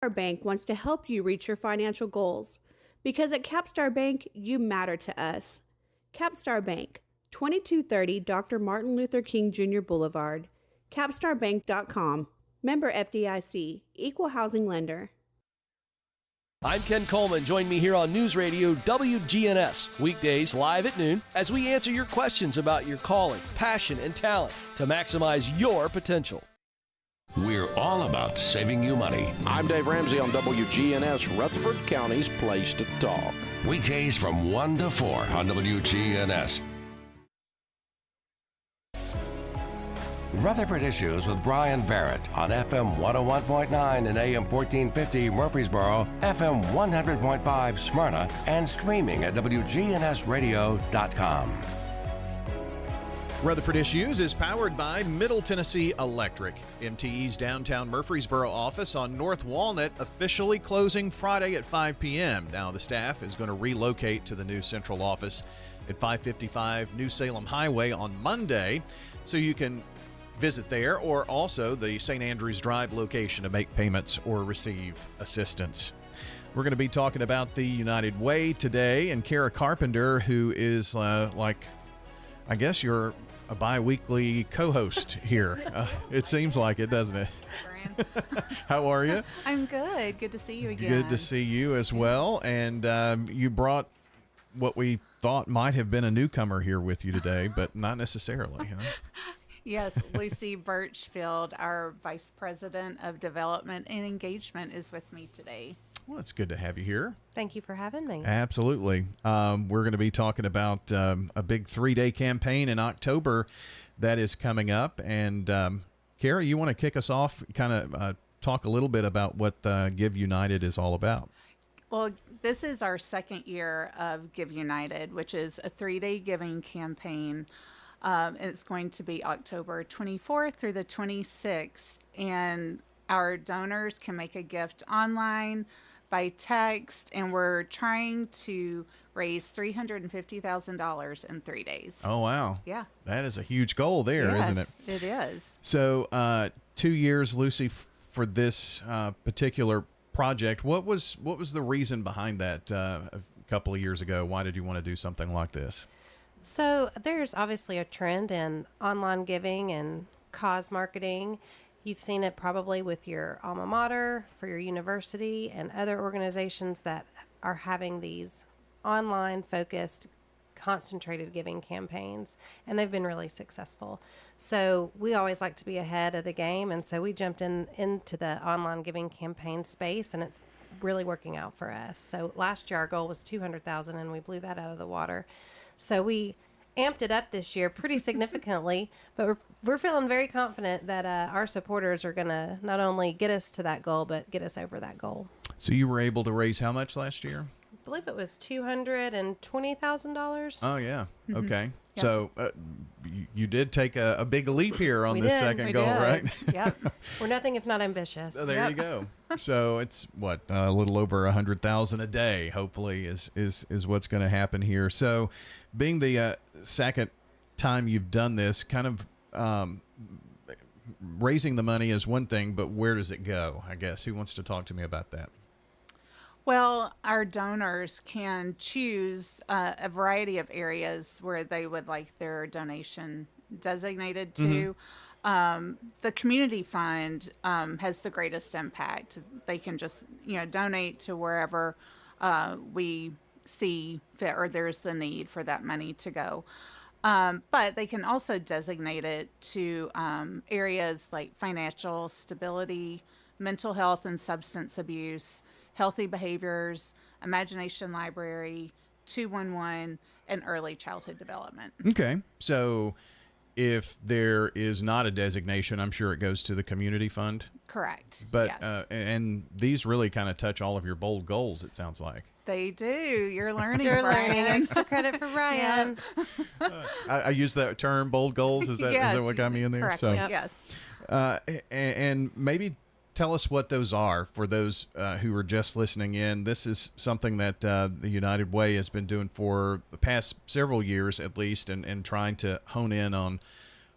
Capstar Bank wants to help you reach your financial goals. Because at Capstar Bank, you matter to us. Capstar Bank, 2230 Dr. Martin Luther King Jr. Boulevard, capstarbank.com. Member FDIC, Equal Housing Lender. I'm Ken Coleman. Join me here on News Radio WGNS, weekdays live at noon, as we answer your questions about your calling, passion, and talent to maximize your potential. We're all about saving you money. I'm Dave Ramsey on WGNS, Rutherford County's place to talk. Weekdays from 1 to 4 on WGNS. Rutherford Issues with Brian Barrett on FM 101.9 and AM 1450 Murfreesboro, FM 100.5 Smyrna, and streaming at WGNSradio.com. Rutherford Issues is powered by Middle Tennessee Electric. MTE's downtown Murfreesboro office on North Walnut officially closing Friday at 5 p.m. Now the staff is going to relocate to the new central office at 555 New Salem Highway on Monday, so you can visit there, or also the St. Andrews Drive location to make payments or receive assistance. We're going to be talking about the United Way today, and Kara Carpenter, who is I guess you're a bi-weekly co-host here. It seems like it, doesn't it? How are you? I'm good. Good to see you again. Good to see you as well. And you brought what we thought might have been a newcomer here with you today, but not necessarily, huh? Yes, Lucy Birchfield, our Vice President of Development and Engagement, is with me today. Well, it's good to have you here. Thank you for having me. Absolutely. We're going to be talking about a big 3-day campaign in October that is coming up. And Kara, you want to kick us off, kind of talk a little bit about what Give United is all about? Well, this is our second year of Give United, which is a 3-day giving campaign. It's going to be October 24th through the 26th, and our donors can make a gift online, by text, and we're trying to raise $350,000 in 3 days. Oh, wow. Yeah. That is a huge goal there, yes, isn't it? It is. So 2 years, Lucy, for this particular project. What was the reason behind that a couple of years ago? Why did you want to do something like this? So there's obviously a trend in online giving and cause marketing. You've seen it probably with your alma mater, for your university, and other organizations that are having these online focused, concentrated giving campaigns, and they've been really successful. So we always like to be ahead of the game, and so we jumped into the online giving campaign space, and it's really working out for us. So last year our goal was $200,000, and we blew that out of the water. So we amped it up this year pretty significantly, but we're feeling very confident that our supporters are going to not only get us to that goal, but get us over that goal. So you were able to raise how much last year? I believe it was $220,000. Oh, yeah. Mm-hmm. Okay. Yep. So you did take a big leap here on this second goal, right? Yep. We're nothing if not ambitious. Oh, there you go. So it's a little over 100,000 a day, hopefully, is what's going to happen here. So being the second time you've done this, kind of raising the money is one thing, but where does it go, I guess? Who wants to talk to me about that? Well, our donors can choose a variety of areas where they would like their donation designated to. Mm-hmm. The community fund has the greatest impact. They can just, donate to wherever we see fit or there's the need for that money to go. But they can also designate it to areas like financial stability, mental health and substance abuse, healthy behaviors, imagination library, 211, and early childhood development. Okay. So if there is not a designation, I'm sure it goes to the community fund. Correct. But yes. And these really kind of touch all of your bold goals, it sounds like. They do. You're learning. You're Brian. learning. Extra credit for Brian. I use that term, bold goals. Is that yes, is that what got me in there? Correct. So, yep. Yes. And maybe tell us what those are for those who are just listening in. This is something that the United Way has been doing for the past several years at least, and trying to hone in on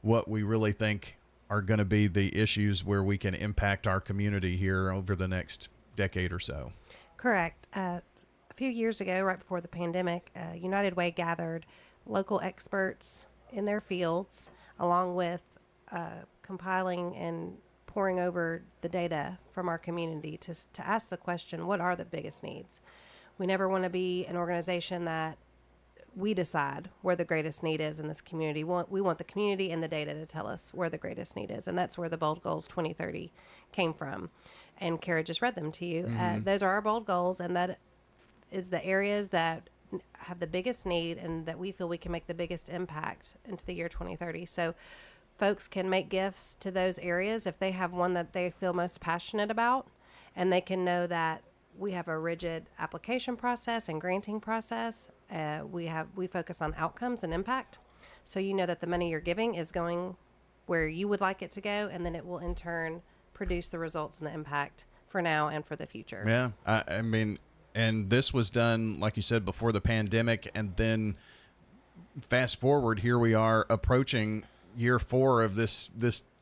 what we really think are going to be the issues where we can impact our community here over the next decade or so. Correct. A few years ago, right before the pandemic, United Way gathered local experts in their fields, along with compiling and poring over the data from our community to ask the question, what are the biggest needs? We never want to be an organization that we decide where the greatest need is in this community. We want the community and the data to tell us where the greatest need is. And that's where the Bold Goals 2030 came from. And Kara just read them to you. Those are our bold goals, and that is the areas that have the biggest need and that we feel we can make the biggest impact into the year 2030. So folks can make gifts to those areas if they have one that they feel most passionate about, and they can know that we have a rigid application process and granting process. We focus on outcomes and impact. So you know that the money you're giving is going where you would like it to go, and then it will in turn produce the results and the impact for now and for the future. Yeah, I mean, and this was done, like you said, before the pandemic, and then fast forward, here we are approaching year 4 of this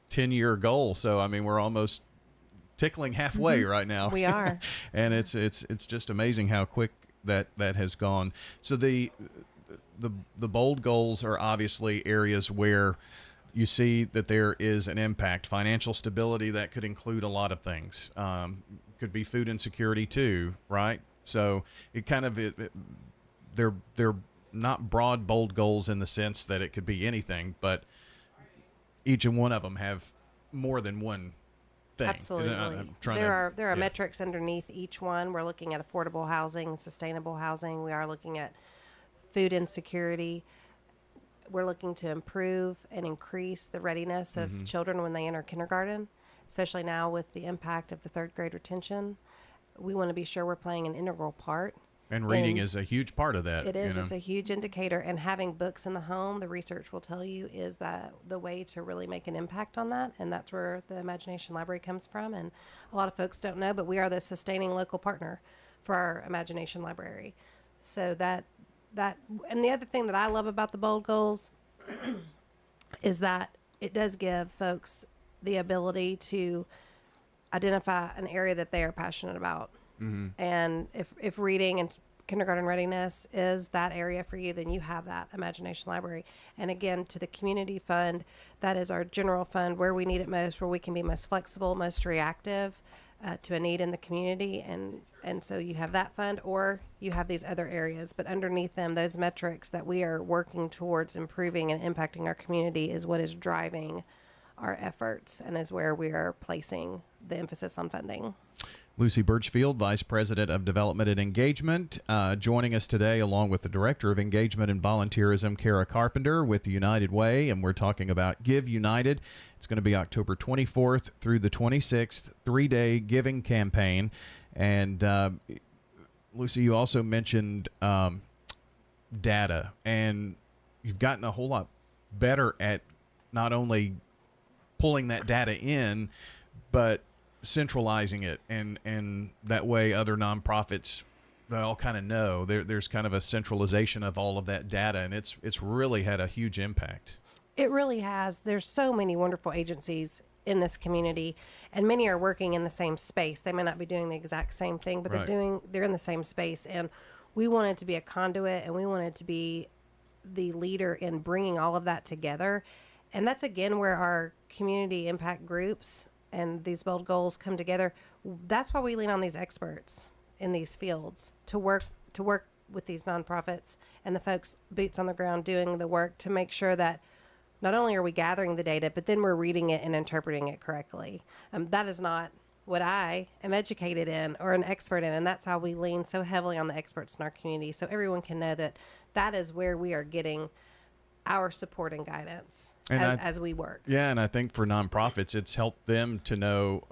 10-year goal. So, I mean, we're almost tickling halfway right now. We are. And it's just amazing how quick that has gone. So the bold goals are obviously areas where you see that there is an impact. Financial stability, that could include a lot of things. Could be food insecurity too, right? So it kind of they're not broad bold goals in the sense that it could be anything, but each and one of them have more than one thing. Absolutely. There are metrics underneath each one. We're looking at affordable housing, sustainable housing. We are looking at food insecurity. We're looking to improve and increase the readiness of children when they enter kindergarten, especially now with the impact of the 3rd grade retention. We want to be sure we're playing an integral part. And reading is a huge part of that. It is. It's a huge indicator. And having books in the home, the research will tell you, is that the way to really make an impact on that. And that's where the Imagination Library comes from. And a lot of folks don't know, but we are the sustaining local partner for our Imagination Library. So that and the other thing that I love about the bold goals is that it does give folks the ability to identify an area that they are passionate about. And if reading and kindergarten readiness is that area for you, then you have that Imagination Library. And again, to the community fund, that is our general fund where we need it most, where we can be most flexible, most reactive to a need in the community. And so you have that fund, or you have these other areas. But underneath them, those metrics that we are working towards improving and impacting our community is what is driving our efforts and is where we are placing the emphasis on funding. Lucy Birchfield, Vice President of Development and Engagement, joining us today along with the Director of Engagement and Volunteerism, Kara Carpenter, with the United Way, and we're talking about Give United. It's going to be October 24th through the 26th, 3-day giving campaign. And Lucy, you also mentioned data, and you've gotten a whole lot better at not only pulling that data in, but centralizing it, and that way other nonprofits, they all kind of know. There's kind of a centralization of all of that data, and it's really had a huge impact. It really has. There's so many wonderful agencies in this community, and many are working in the same space. They may not be doing the exact same thing, but Right. they're in the same space. And we wanted to be a conduit, and we wanted to be the leader in bringing all of that together. And that's again where our community impact groups and these bold goals come together. That's why we lean on these experts in these fields to work with these nonprofits and the folks boots on the ground doing the work to make sure that not only are we gathering the data, but then we're reading it and interpreting it correctly. That is not what I am educated in or an expert in, and that's how we lean so heavily on the experts in our community, so everyone can know that that is where we are getting our support and guidance as we work. Yeah, and I think for nonprofits, it's helped them to know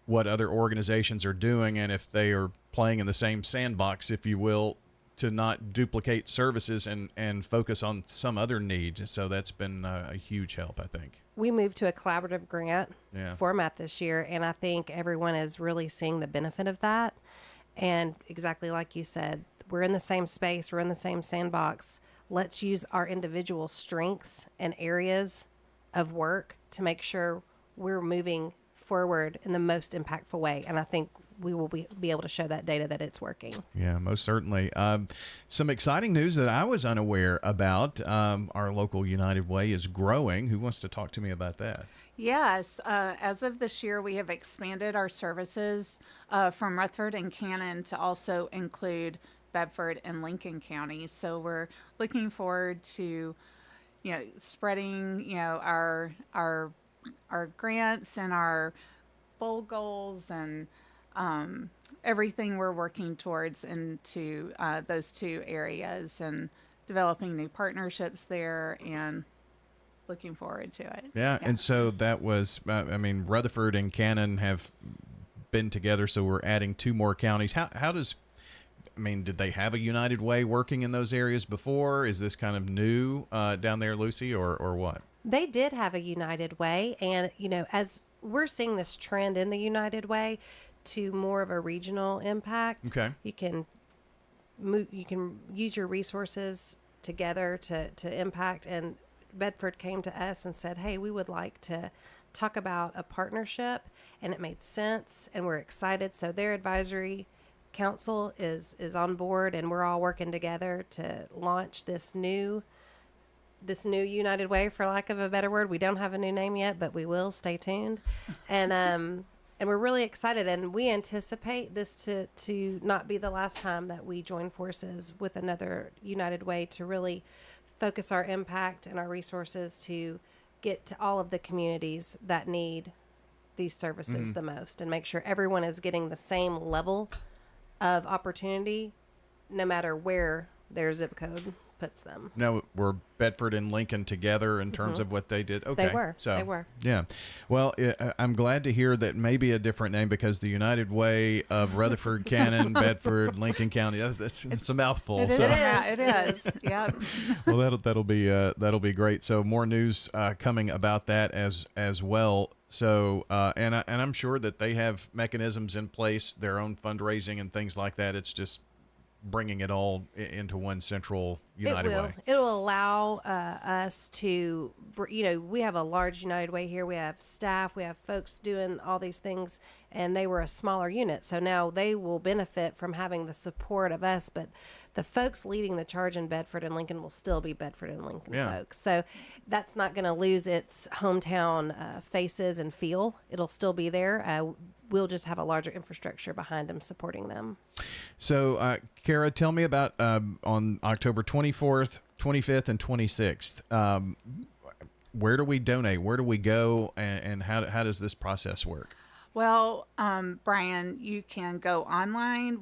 what other organizations are doing, and if they are playing in the same sandbox, if you will, to not duplicate services and focus on some other needs. So that's been a huge help, I think. We moved to a collaborative grant Yeah. format this year, and I think everyone is really seeing the benefit of that. And exactly like you said, we're in the same space, we're in the same sandbox. Let's use our individual strengths and areas of work to make sure we're moving forward in the most impactful way. And I think we will be able to show that data that it's working. Yeah, most certainly. Some exciting news that I was unaware about. Our local United Way is growing. Who wants to talk to me about that? Yes, as of this year, we have expanded our services from Rutherford and Cannon to also include Bedford and Lincoln counties. So we're looking forward to, spreading, our grants and our bowl goals and everything we're working towards into those two areas and developing new partnerships there and looking forward to it. Yeah. And so that was, Rutherford and Cannon have been together, so we're adding 2 more counties. How does, did they have a United Way working in those areas before? Is this kind of new down there, Lucy, or what? They did have a United Way, and as we're seeing this trend in the United Way to more of a regional impact. Okay. You can use your resources together to impact. And Bedford came to us and said, "Hey, we would like to talk about a partnership," and it made sense, and we're excited. So their advisory council is on board, and we're all working together to launch this new United Way, for lack of a better word. We don't have a new name yet, but we will. Stay tuned. And we're really excited, and we anticipate this to not be the last time that we join forces with another United Way to really focus our impact and our resources to get to all of the communities that need these services the most, and make sure everyone is getting the same level of opportunity no matter where their zip code puts them. Now, were Bedford and Lincoln together in terms of what they did? Okay. They were. Yeah. Well, I'm glad to hear that maybe a different name, because the United Way of Rutherford, Cannon, Bedford, Lincoln County, it's a mouthful. It is. Yeah. Well, that'll be great. So more news coming about that as well. So and I'm sure that they have mechanisms in place, their own fundraising and things like that. It's just bringing it all into one central United Way. It will allow us to, we have a large United Way here. We have staff, we have folks doing all these things, and they were a smaller unit. So now they will benefit from having the support of us, but the folks leading the charge in Bedford and Lincoln will still be Bedford and Lincoln folks. So that's not going to lose its hometown faces and feel. It'll still be there. We'll just have a larger infrastructure behind them supporting them. So, Kara, tell me about on October 24th, 25th, and 26th. Where do we donate? Where do we go? And how does this process work? Well, Brian, you can go online.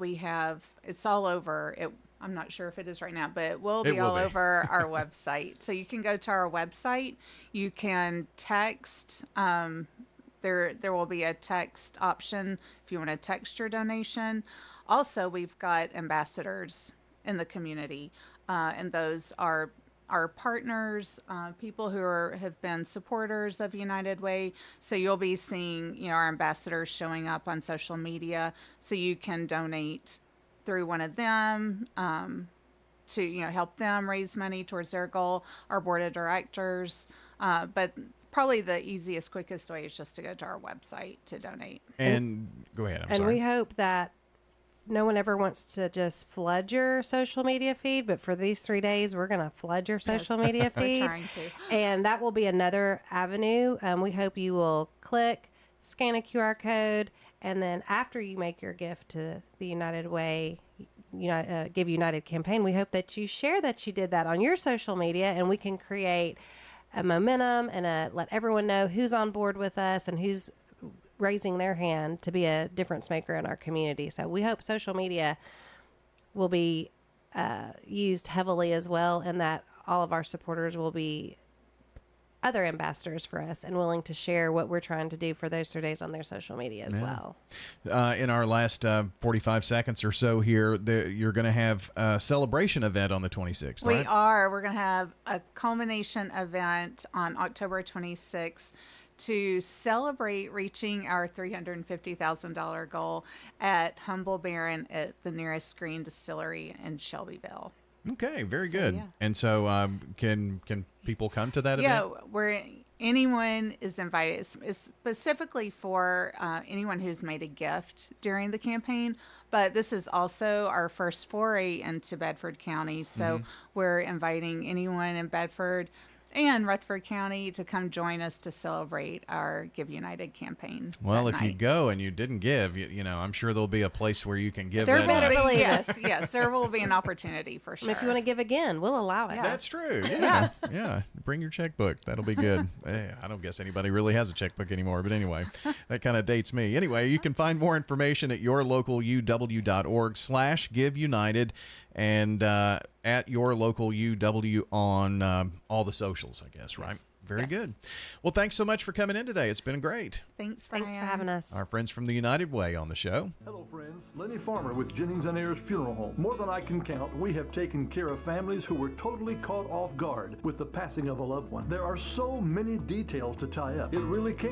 It's all over. I'm not sure if it is right now, but it will be all over our website. So you can go to our website. You can text. There will be a text option if you want to text your donation. Also, we've got ambassadors in the community, and those are our partners, people who have been supporters of United Way. So you'll be seeing, our ambassadors showing up on social media, so you can donate through one of them to help them raise money towards their goal. Our board of directors, but probably the easiest, quickest way is just to go to our website to donate. And go ahead. I'm sorry. We hope that no one ever wants to just flood your social media feed, but for these 3 days, we're going to flood your social media feed. We're trying to. And that will be another avenue. We hope you will click, scan a QR code, and then after you make your gift to the United Way, Give United campaign, we hope that you share that you did that on your social media, and we can create a momentum and let everyone know who's on board with us and who's raising their hand to be a difference maker in our community. So we hope social media will be used heavily as well, and that all of our supporters will be other ambassadors for us and willing to share what we're trying to do for those 3 days on their social media as well. In our last 45 seconds or so here, you're going to have a celebration event on the 26th, right? We are. We're going to have a culmination event on October 26th to celebrate reaching our $350,000 goal at Humble Baron at the nearest Green Distillery in Shelbyville. Okay, very good. Yeah. And so can people come to that event? Yeah, anyone is invited. It's specifically for anyone who's made a gift during the campaign. But this is also our first foray into Bedford County. So we're inviting anyone in Bedford and Rutherford County to come join us to celebrate our Give United campaign. Well, that if you night. go and you didn't give, I'm sure there'll be a place where you can give There that better night. believe yes, there will be an opportunity for sure. And if you want to give again, we'll allow it. Yeah. That's true. Yeah. Yeah. Bring your checkbook. That'll be good. I don't guess anybody really has a checkbook anymore, but anyway, that kind of dates me. Anyway, you can find more information at yourlocaluw.org/GiveUnited and at your local UW on all the socials, I guess, right? Very Yes. good. Well, thanks so much for coming in today. It's been great. Thanks for having us. Our friends from the United Way on the show. Hello, friends. Lenny Farmer with Jennings and Ayers Funeral Home. More than I can count, we have taken care of families who were totally caught off guard with the passing of a loved one. There are so many details to tie up. It really can